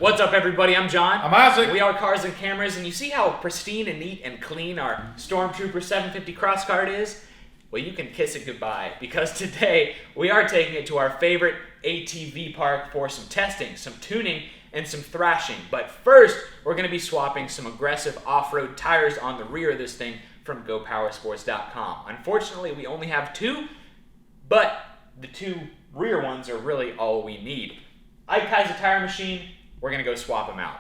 What's up, everybody? I'm John. I'm Isaac. We are Cars and Cameras, and you see how pristine and neat and clean our Stormtrooper 750 Cross Kart is? Well, you can kiss it goodbye, because today we are taking it to our favorite ATV park for some testing, some tuning, and some thrashing. But first, we're going to be swapping some aggressive off-road tires on the rear of this thing from GoPowersports.com. Unfortunately, we only have two, but the two rear ones are really all we need. Ike has a tire machine. We're going to go swap them out.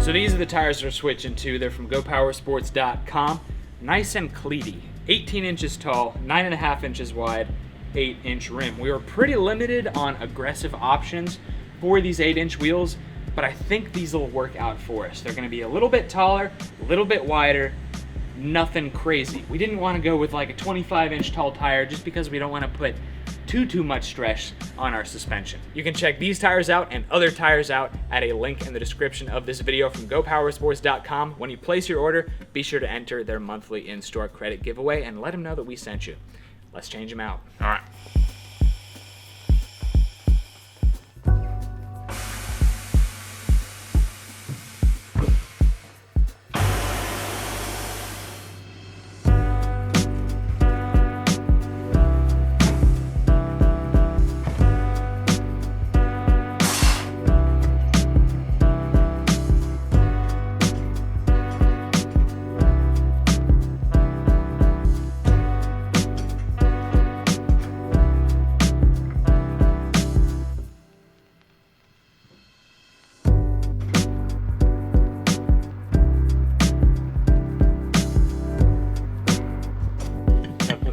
So these are the tires we're switching to. They're from GoPowersports.com. Nice and cleatey. 18 inches tall, 9.5 inches wide, 8-inch rim. We were pretty limited on aggressive options for these 8-inch wheels, but I think these will work out for us. They're gonna be a little bit taller, a little bit wider, nothing crazy. We didn't wanna go with like a 25-inch tall tire just because we don't wanna put too much stress on our suspension. You can check these tires out and other tires out at a link in the description of this video from GoPowersports.com. When you place your order, be sure to enter their monthly in-store credit giveaway and let them know that we sent you. Let's change them out. All right.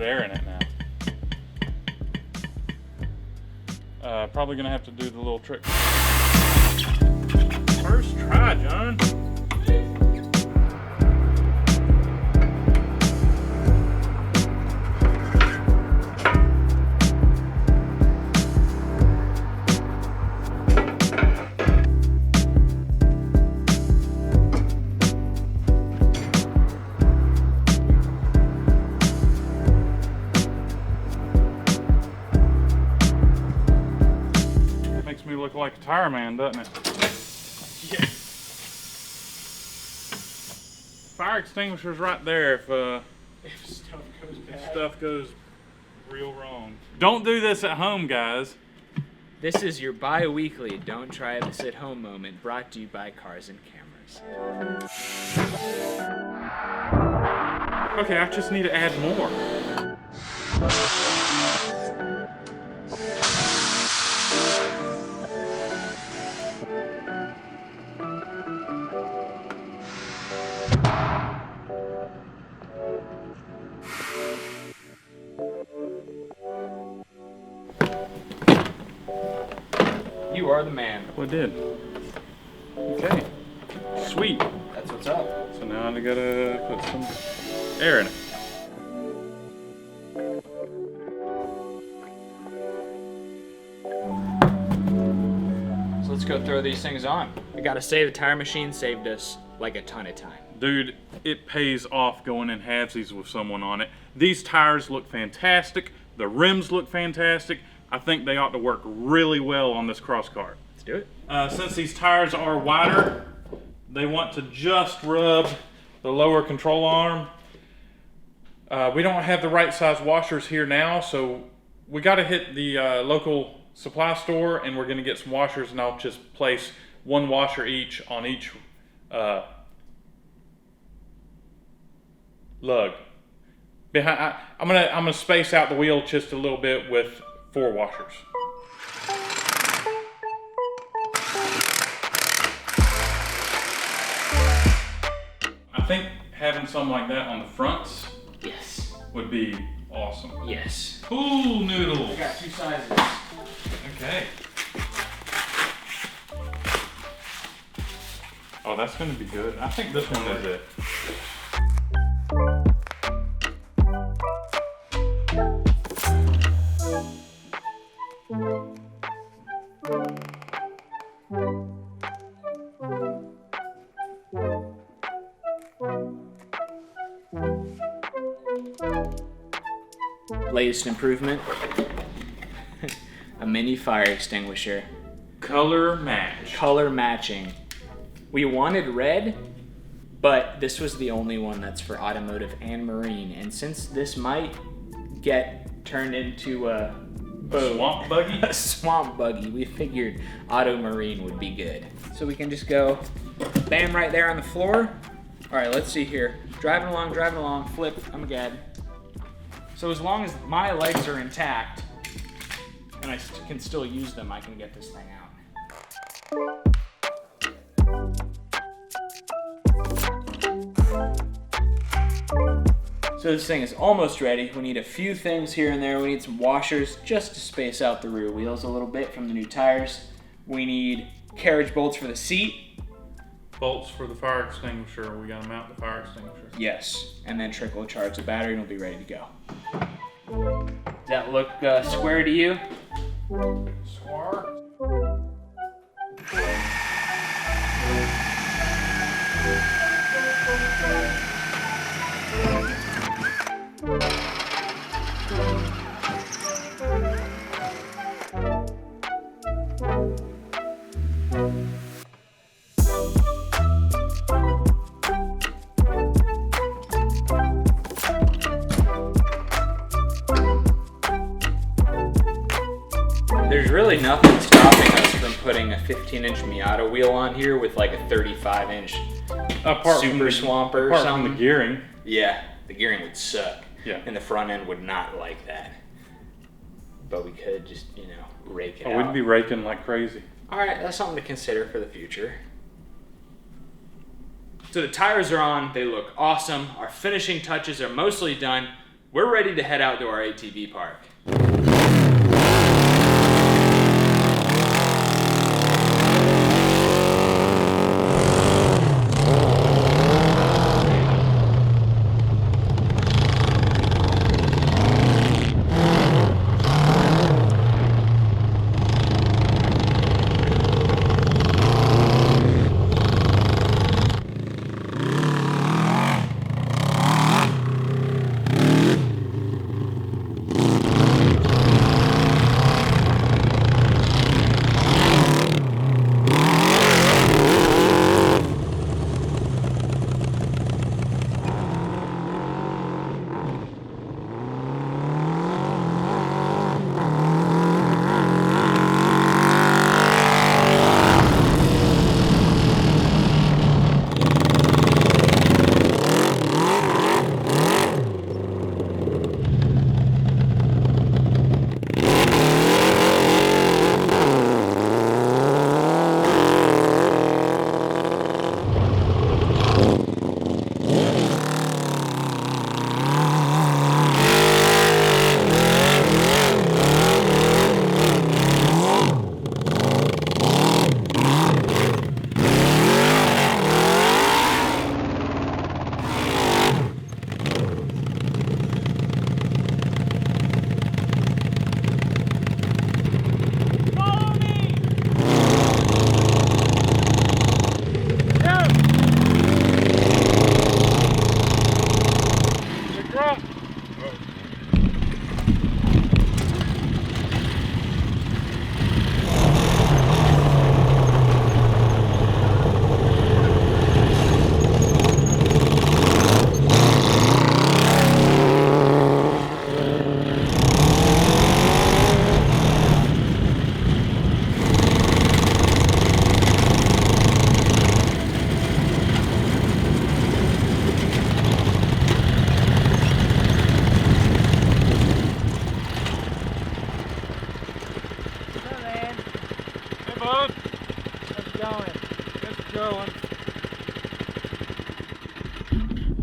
Air in it now. Probably gonna have to do the little trick. First try, John. Makes me look like a tire man, doesn't it? Yeah. Fire extinguisher's right there if If stuff goes real wrong. Don't do this at home, guys. This is your bi-weekly Don't Try This at Home moment, brought to you by Cars and Cameras. Okay, I just need to add more. You are the man. Well, it did. Okay. Sweet. That's what's up. So now I gotta put some air in it. So let's go throw these things on. I gotta say, the tire machine saved us like a ton of time. Dude, it pays off going in halvesies with someone on it. These tires look fantastic. The rims look fantastic. I think they ought to work really well on this cross kart. Let's do it. Since these tires are wider, they want to just rub the lower control arm. We don't have the right size washers here now, so we got to hit the local supply store, and we're going to get some washers, and I'll just place one washer each on each lug. I'm gonna space out the wheel just a little bit with 4 washers. I think having something like that on the fronts, Yes. would be awesome. Yes. Pool noodles. I got 2 sizes. Okay. Oh, that's gonna be good. I think this one is it. latest improvement. A mini fire extinguisher. Color match. Color matching. We wanted red, but this was the only one that's for automotive and marine. And since this might get turned into a swamp buggy? A swamp buggy, we figured auto marine would be good. So we can just go bam right there on the floor. All right, let's see here. Driving along, flip, I'm good. So as long as my legs are intact and I can still use them, I can get this thing out. So this thing is almost ready. We need a few things here and there. We need some washers just to space out the rear wheels a little bit from the new tires. We need carriage bolts for the seat. Bolts for the fire extinguisher. We gotta mount the fire extinguisher. Yes, and then trickle charge the battery and we'll be ready to go. Does that look square to you? Square. There's really nothing stopping us from putting a 15-inch Miata wheel on here with like a 35-inch Super Swamper or apart something. from the gearing. Yeah, the gearing would suck. Yeah. And the front end would not like that. But we could just, rake it out. We'd be raking like crazy. All right, that's something to consider for the future. So the tires are on, they look awesome. Our finishing touches are mostly done. We're ready to head out to our ATV park.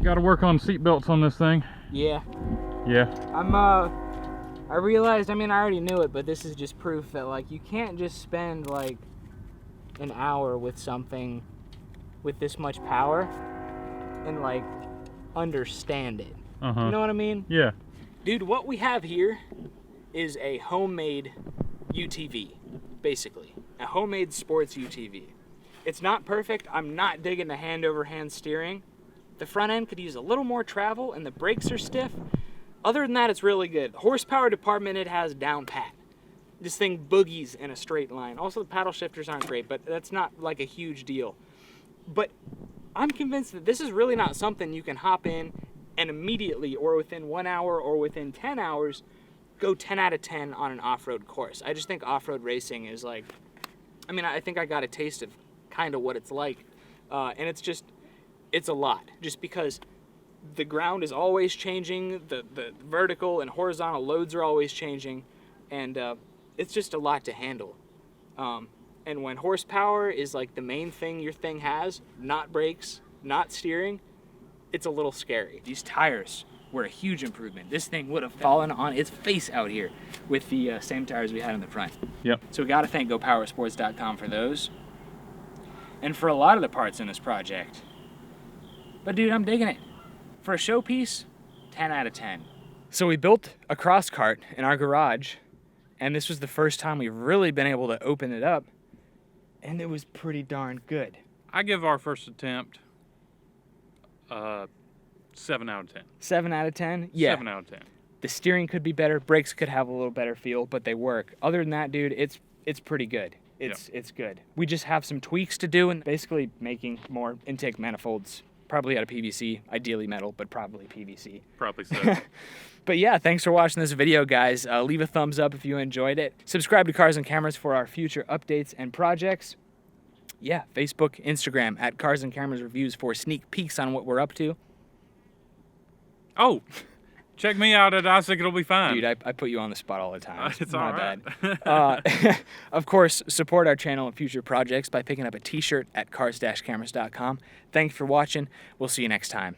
Got to work on seat belts on this thing. Yeah. Yeah. I realized, I already knew it, but this is just proof that, like, you can't just spend, like, an hour with something with this much power and, like, understand it. Uh-huh. You know what I mean? Yeah. Dude, what we have here is a homemade UTV, basically. A homemade sports UTV. It's not perfect. I'm not digging the hand-over-hand steering. The front end could use a little more travel, and the brakes are stiff, Other than that, it's really good. Horsepower department, it has down pat. This thing boogies in a straight line. Also, the paddle shifters aren't great, but that's not like a huge deal. But I'm convinced that this is really not something you can hop in and immediately, or within 1 hour, or within 10 hours, go 10 out of 10 on an off-road course. I just think off-road racing is like, I mean, I think I got a taste of kind of what it's like. And it's a lot. Just because the ground is always changing, the vertical and horizontal loads are always changing, and it's just a lot to handle. And when horsepower is like the main thing your thing has, not brakes, not steering, it's a little scary. These tires were a huge improvement. This thing would have fallen on its face out here with the same tires we had in the front. Yep. So we gotta thank GoPowerSports.com for those, and for a lot of the parts in this project. But dude, I'm digging it. For a showpiece, 10 out of 10. So we built a cross cart in our garage, and this was the first time we've really been able to open it up, and it was pretty darn good. I give our first attempt 7 out of 10. 7 out of 10? Yeah. 7 out of 10. The steering could be better, brakes could have a little better feel, but they work. Other than that, dude, it's pretty good. It's good. We just have some tweaks to do, and basically making more intake manifolds, probably out of PVC, ideally metal, but probably PVC. Probably so. But yeah, thanks for watching this video, guys. Leave a thumbs up if you enjoyed it. Subscribe to Cars and Cameras for our future updates and projects. Yeah, Facebook, Instagram, at Cars and Cameras Reviews for sneak peeks on what we're up to. Oh, check me out at I Think It'll Be Fine. Dude, I put you on the spot all the time. It's My all right. bad. Of course, support our channel and future projects by picking up a t-shirt at cars-cameras.com. Thanks for watching. We'll see you next time.